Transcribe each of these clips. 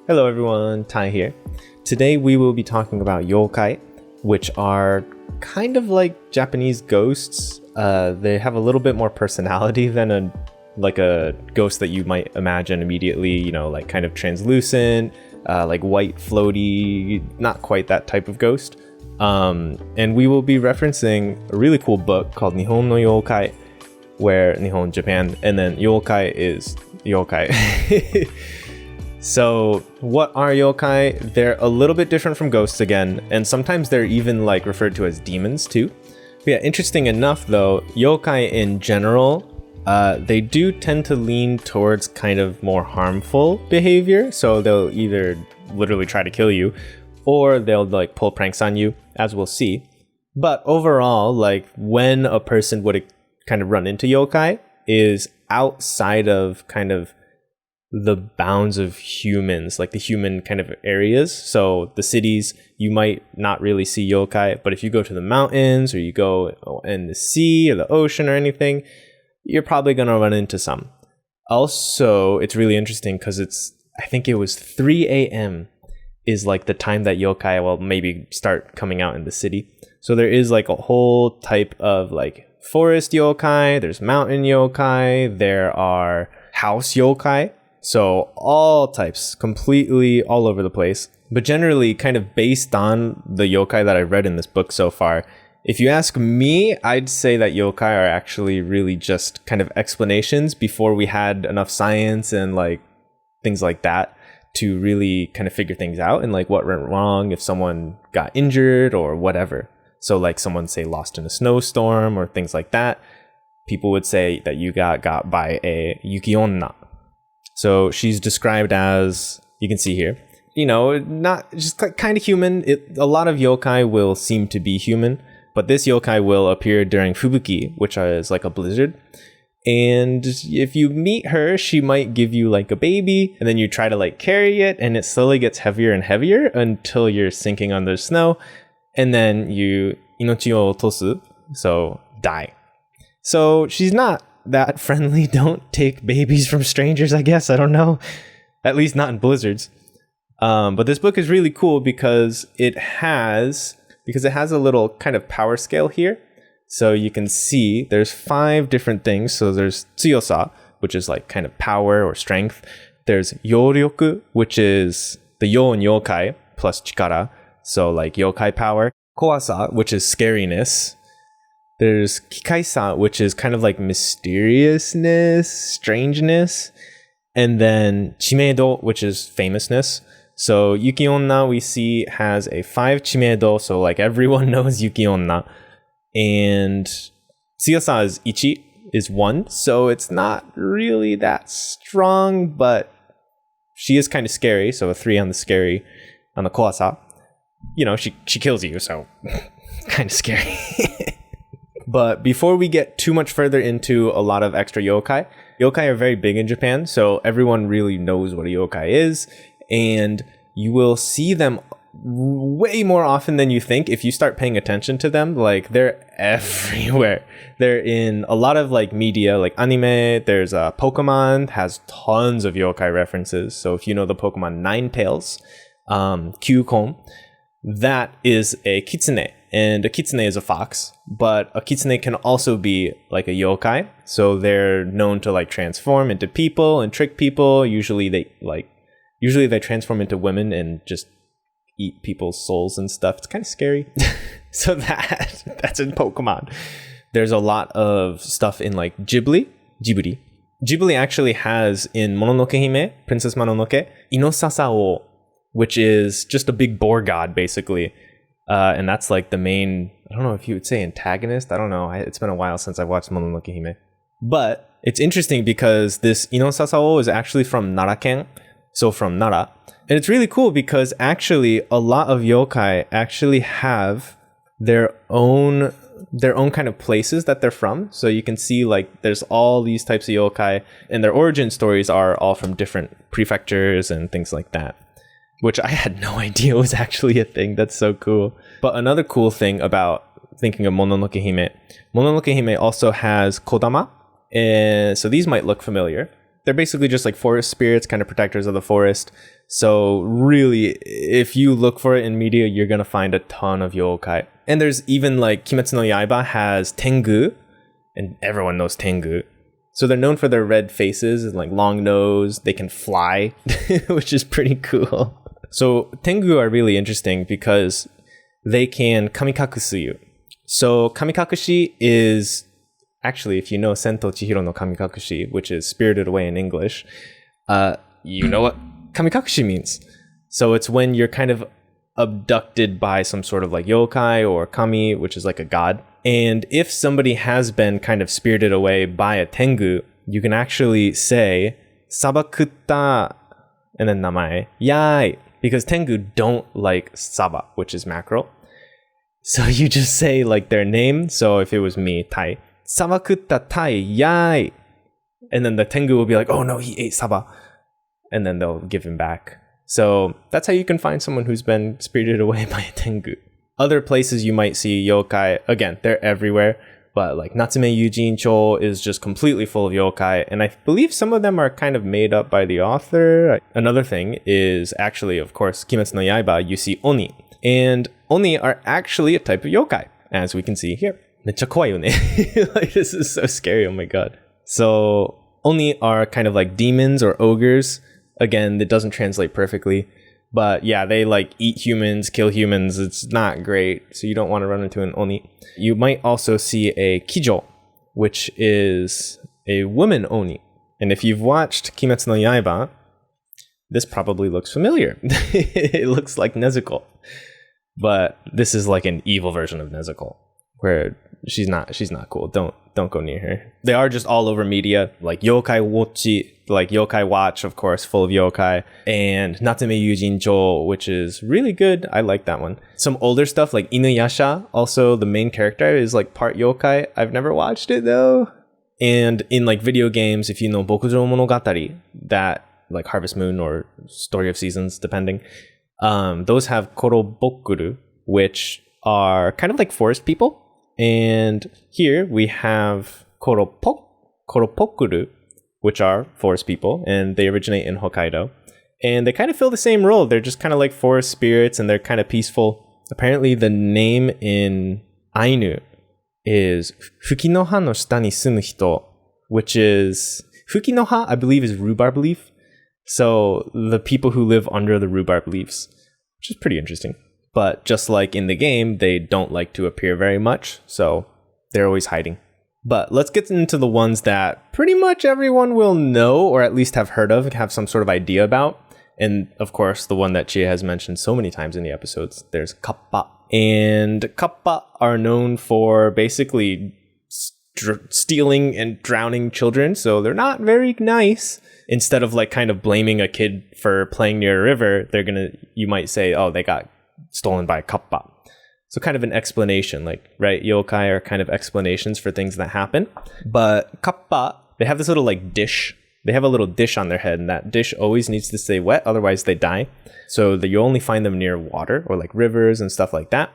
Hello everyone, Tai here. Today we will be talking about yokai, which are kind of like Japanese ghosts. They have a little bit more personality than a ghost that you might imagine immediately, like kind of translucent, like white floaty, not quite that type of ghost. And we will be referencing a really cool book called Nihon no Yokai, where Nihon, Japan, and then yokai is yokai. So what are yokai? They're a little bit different from ghosts again, and sometimes they're even like referred to as demons too. But yeah, interesting enough though, yokai in general, they do tend to lean towards kind of more harmful behavior. So they'll either literally try to kill you, or they'll like pull pranks on you, as we'll see. But overall, like when a person would kind of run into yokai is outside of kind of the bounds of humans, like the human kind of areas. So the cities, you might not really see yokai, but if you go to the mountains or you go in the sea or the ocean or anything, you're probably going to run into some. Also, it's really interesting because I think it was 3 a.m. is like the time that yokai will maybe start coming out in the city. So there is like a whole type of like forest yokai, there's mountain yokai, there are house yokai. So all types, completely all over the place. But generally, kind of based on the yokai that I've read in this book so far, if you ask me, I'd say that yokai are actually really just kind of explanations before we had enough science and like things like that to really kind of figure things out and like what went wrong if someone got injured or whatever. So like someone say lost in a snowstorm or things like that, people would say that you got by a yuki onna. So she's described as, you can see here, not just kind of human. A lot of yokai will seem to be human, but this yokai will appear during fubuki, which is like a blizzard. And if you meet her, she might give you like a baby, and then you try to like carry it, and it slowly gets heavier and heavier until you're sinking under snow, and then you inochi o tosu, so die. So she's not that friendly. Don't take babies from strangers, I guess. I don't know. At least not in blizzards. But this book is really cool because it has a little kind of power scale here. So you can see there's 5 different things. So there's tsuyosa, which is like kind of power or strength. There's yoryoku, which is the yo in yokai plus chikara. So like yokai power. Kowasa, which is scariness. There's kikaisa, which is kind of like mysteriousness, strangeness. And then chimedo, which is famousness. So yuki onna we see has a 5 chimedo, so like everyone knows yuki onna. And tsuyosa is ichi, is 1, so it's not really that strong, but she is kind of scary, so a 3 on the kowasa. She kills you, so kind of scary. But before we get too much further into a lot of extra yokai are very big in Japan, so everyone really knows what a yokai is, and you will see them way more often than you think if you start paying attention to them. Like they're everywhere. They're in a lot of like media, like anime. There's Pokemon has tons of yokai references. So if you know the Pokemon Ninetales, Kyukon, that is a kitsune. And a kitsune is a fox, but a kitsune can also be like a yokai. So they're known to like transform into people and trick people. Usually they transform into women and just eat people's souls and stuff. It's kind of scary. So that's in Pokemon. There's a lot of stuff in like Ghibli. Ghibli actually has in Mononoke Hime, Princess Mononoke, Inosasao, which is just a big boar god basically. And that's like the main, I don't know if you would say antagonist. I don't know. It's been a while since I've watched Mononoke Hime. But it's interesting because this Inosasao is actually from Nara-ken. So from Nara. And it's really cool because actually a lot of yokai actually have their own kind of places that they're from. So you can see like there's all these types of yokai and their origin stories are all from different prefectures and things like that, which I had no idea was actually a thing. That's so cool. But another cool thing about thinking of Mononoke Hime also has kodama. And so these might look familiar. they're basically just like forest spirits, kind of protectors of the forest. So really, if you look for it in media, you're going to find a ton of yokai. And there's even like Kimetsu no Yaiba has Tengu, and everyone knows Tengu. So they're known for their red faces and like long nose. They can fly, which is pretty cool. So Tengu are really interesting because they can kamikakusu you. So kamikakushi is actually, if you know Sento Chihiro no Kamikakushi, which is Spirited Away in English, you know what kamikakushi means. So it's when you're kind of abducted by some sort of like yokai or kami, which is like a god. And if somebody has been kind of spirited away by a tengu, you can actually say sabakutta and then namae yai, because tengu don't like saba, which is mackerel. So you just say like their name. So if it was me, Tai, sabakutta tai yai, and then the tengu will be like, oh no, he ate saba, and then they'll give him back. So that's how you can find someone who's been spirited away by a tengu. Other places you might see yokai, again, they're everywhere, but like Natsume Yujincho is just completely full of yokai, and I believe some of them are kind of made up by the author. Another thing is actually, of course, Kimetsu no Yaiba, you see oni, and oni are actually a type of yokai, as we can see here. Mecha kawaii yo ne. Like, this is so scary, oh my god. So oni are kind of like demons or ogres. Again, it doesn't translate perfectly, but yeah, they like eat humans, kill humans. It's not great, so you don't want to run into an oni. You might also see a kijo, which is a woman oni. And if you've watched Kimetsu no Yaiba, this probably looks familiar. It looks like Nezuko, but this is like an evil version of Nezuko, where she's not cool. Don't go near her. They are just all over media, like Yokai Watchi, like Yokai Watch, of course, full of yokai, and Natsume Yujincho, which is really good. I like that one. Some older stuff like Inuyasha, also the main character is like part yokai. I've never watched it though. And in like video games, if you know Bokujo Monogatari, that like Harvest Moon or Story of Seasons, depending, those have Korobokuru, which are kind of like forest people. And here we have Koropokuru, which are forest people, and they originate in Hokkaido. And they kind of fill the same role. They're just kind of like forest spirits, and they're kind of peaceful. Apparently, the name in Ainu is Fukinoha no shita ni sumu hito, which is... Fukinoha, I believe, is rhubarb leaf. So the people who live under the rhubarb leaves, which is pretty interesting. But just like in the game, they don't like to appear very much, so they're always hiding. But let's get into the ones that pretty much everyone will know, or at least have heard of, have some sort of idea about. And of course, the one that Chia has mentioned so many times in the episodes, there's kappa. And kappa are known for basically stealing and drowning children, so they're not very nice. Instead of like kind of blaming a kid for playing near a river, you might say, oh, they got stolen by a kappa. So kind of an explanation, like, right, yokai are kind of explanations for things that happen. But kappa, they have this little like dish. They have a little dish on their head, and that dish always needs to stay wet, otherwise they die. So that you only find them near water or like rivers and stuff like that.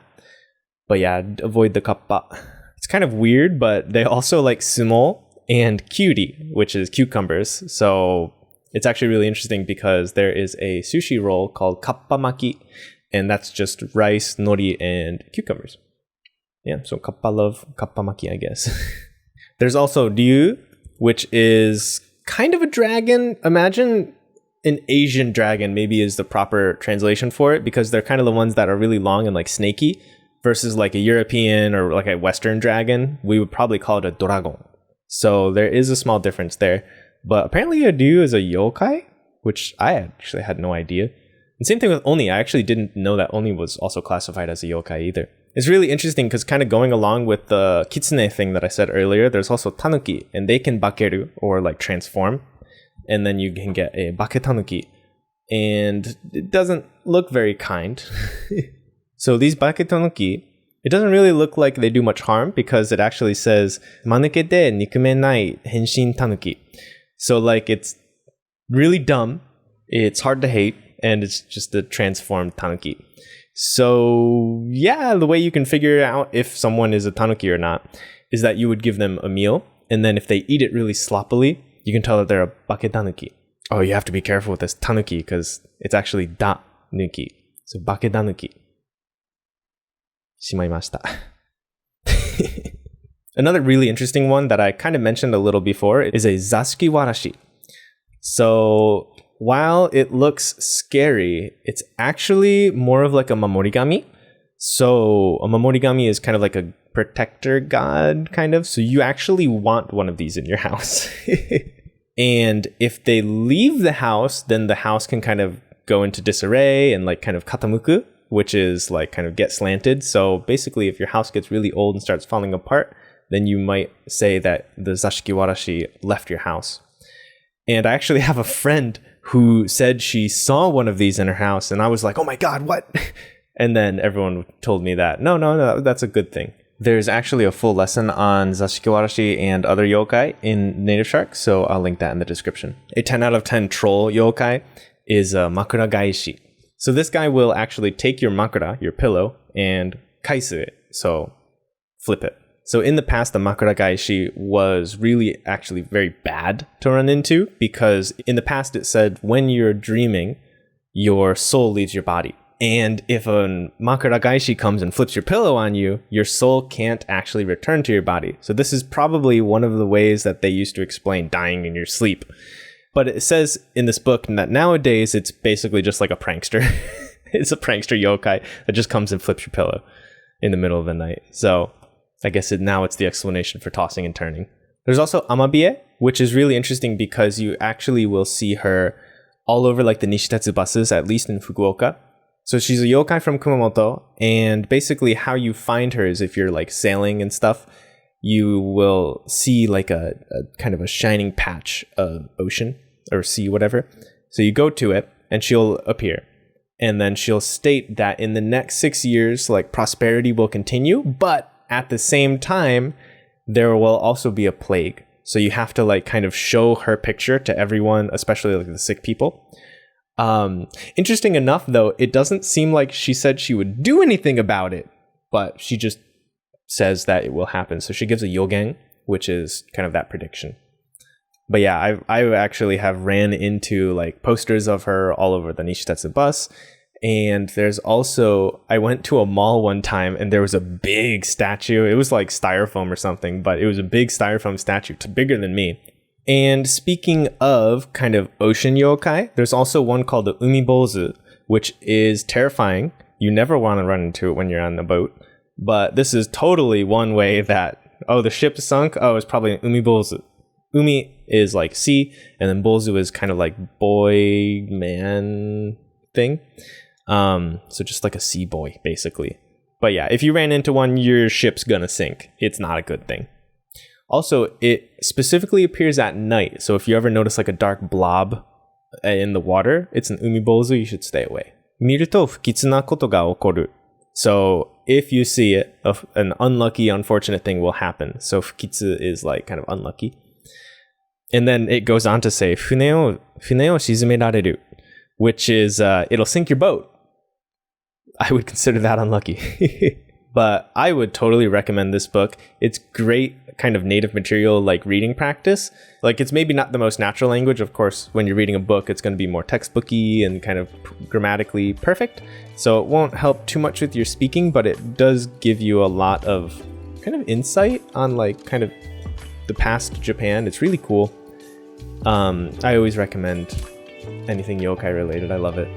But yeah, avoid the kappa. It's kind of weird, but they also like sumo and kyuri, which is cucumbers. So it's actually really interesting because there is a sushi roll called kappa maki, and that's just rice, nori, and cucumbers. Yeah, so kappa love, kappa maki, I guess. There's also ryu, which is kind of a dragon. Imagine an Asian dragon maybe is the proper translation for it, because they're kind of the ones that are really long and like snaky, versus like a European or like a Western dragon. We would probably call it a doragon. So there is a small difference there. But apparently a ryu is a yokai, which I actually had no idea. And same thing with Oni. I actually didn't know that Oni was also classified as a yokai either. It's really interesting because kind of going along with the kitsune thing that I said earlier, there's also tanuki, and they can bakeru, or like transform. And then you can get a bake tanuki. And it doesn't look very kind. So these bake tanuki, it doesn't really look like they do much harm, because it actually says manuke de nikume nai henshin tanuki. So like it's really dumb, it's hard to hate, and it's just a transformed tanuki. So yeah, the way you can figure out if someone is a tanuki or not is that you would give them a meal, and then if they eat it really sloppily, you can tell that they're a baketanuki. Oh, you have to be careful with this tanuki because it's actually da-nuki. So baketanuki. Shimaimashita. Another really interesting one that I kind of mentioned a little before is a zashiki warashi. So while it looks scary, it's actually more of like a mamorigami. So a mamorigami is kind of like a protector god, kind of. So you actually want one of these in your house. And if they leave the house, then the house can kind of go into disarray and like kind of katamuku, which is like kind of get slanted. So basically, if your house gets really old and starts falling apart, then you might say that the zashiki warashi left your house. And I actually have a friend who said she saw one of these in her house, and I was like, oh my God, what? And then everyone told me that, no, that's a good thing. There's actually a full lesson on zashiki warashi and other yokai in NativShark, so I'll link that in the description. A 10 out of 10 troll yokai is makura gaishi. So this guy will actually take your makura, your pillow, and kaisu it, so flip it. So in the past, the makura gaishi was really actually very bad to run into because in the past it said when you're dreaming, your soul leaves your body. And if a makura gaishi comes and flips your pillow on you, your soul can't actually return to your body. So this is probably one of the ways that they used to explain dying in your sleep. But it says in this book that nowadays it's basically just like a prankster. It's a prankster yokai that just comes and flips your pillow in the middle of the night. So I guess now it's the explanation for tossing and turning. There's also Amabie, which is really interesting because you actually will see her all over like the Nishitetsu buses, at least in Fukuoka. So she's a yokai from Kumamoto, and basically how you find her is if you're like sailing and stuff, you will see like a kind of a shining patch of ocean or sea, whatever. So you go to it and she'll appear. And then she'll state that in the next 6 years, like prosperity will continue, but at the same time, there will also be a plague. So you have to like kind of show her picture to everyone, especially like the sick people. Interesting enough, though, it doesn't seem like she said she would do anything about it, but she just says that it will happen. So she gives a yogen, which is kind of that prediction. But yeah, I actually have ran into like posters of her all over the Nishitetsu bus. And there's also, I went to a mall one time and there was a big statue. It was like styrofoam or something, but it was a big styrofoam statue, bigger than me. And speaking of kind of ocean yokai, there's also one called the umibozu, which is terrifying. You never want to run into it when you're on the boat. But this is totally one way that, oh, the ship sunk. Oh, it's probably an umibozu. Umi is like sea, and then bozu is kind of like boy, man thing. So just like a sea boy, basically. But yeah, if you ran into one, your ship's gonna sink. It's not a good thing. Also, it specifically appears at night. So if you ever notice like a dark blob in the water, it's an umibozu, you should stay away. Miru to fukitsu na koto ga okoru. So if you see it, an unlucky, unfortunate thing will happen. So fukitsu is like kind of unlucky. And then it goes on to say, fune o shizumerareru, which is, it'll sink your boat. I would consider that unlucky. But I would totally recommend this book. It's great kind of native material, like reading practice. Like it's maybe not the most natural language. Of course, when you're reading a book, it's going to be more textbooky and kind of grammatically perfect. So it won't help too much with your speaking, but it does give you a lot of kind of insight on like kind of the past Japan. It's really cool. I always recommend anything yokai related. I love it.